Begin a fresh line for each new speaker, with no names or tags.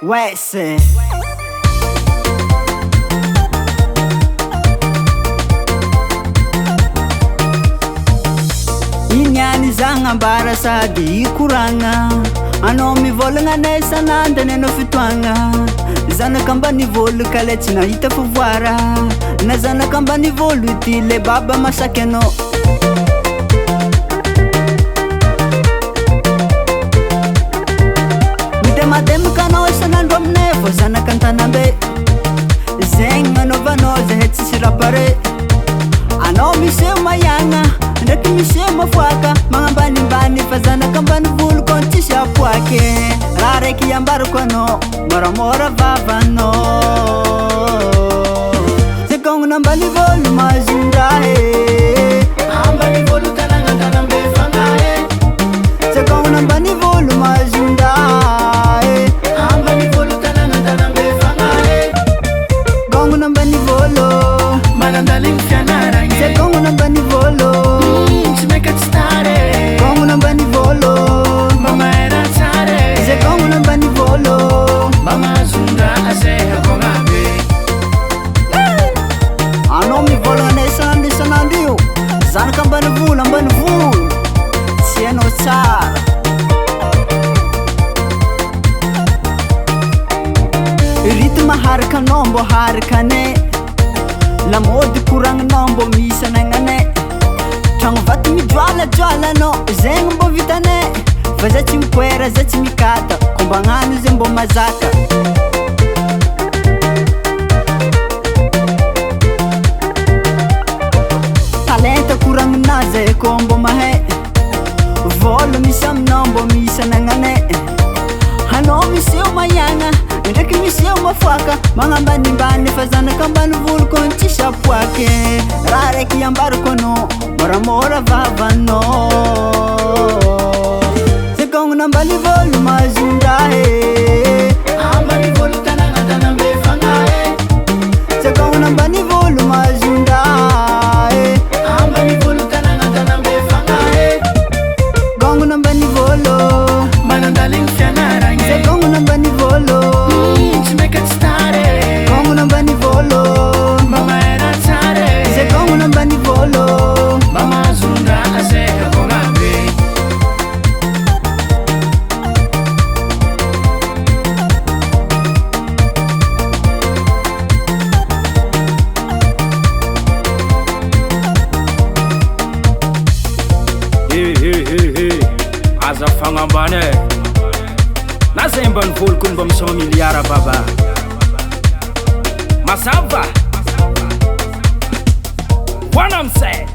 Wesse Inyani zangambara sadi ikuranga Ano mivolanga nesa nanda neno fitwanga Zana kamba ni volu kaleti na ita fuvuara Na zana kamba ni volu tile baba masakeno Madem kano sana ndom nefo sana kantana be Zeng ano vanoze hetsi sirapare Ano mishe mayanga Ndaki mishe mafwaka Mga mbani mbani fazana kambani vulu kontisha pwake Rare kiyambaru kwano Mora mora vavano Sekongu nambani volu majunda he Ambani volu tananga tanambe fanga he Sekongu nambani volu majunda
Manandaling fianaranghe
Se kongo namba ni volo
Ci make stare
Kongo namba ni volo
Mama era zare
Se kongo namba ni volo
Mama zunda aseha kongabe
Ano mi volo ne sanandio Zana kamba ni vulu Sieno tsara Ritma haraka nombo haraka ne La mode kurang nombo misa nangane Tango vatu mi jwala no Zengo mbo vitane Vazachi mkwera zachi mikata Kumbanganu zembo mazaka Talenta kurang naze kombo mahe Volo misam nombo misa nangane Hano misio mayanga Ndaki misio mafwaka Mga mbani mbani fazana kambani vulu kontisha pwake Rare kiyambaru kono Mora mora vavano Sekongu nambani volu majunda he
Ambani volu tananga tanambe fanga he
Sekongu nambani volu majunda he
Ambani volu tananga tanambe fanga he
Gongu nambani volo
Manandaling fianaranghe
Sekongu nambani volo
Ci make stare
Kongo nambani volo
Mama era zare
Se kongo nambani volo
Mama zunda aseha kongabe
Hey Aza fangambane Nazemba nvolo kun mba misoma miliara baba Masava What I'm saying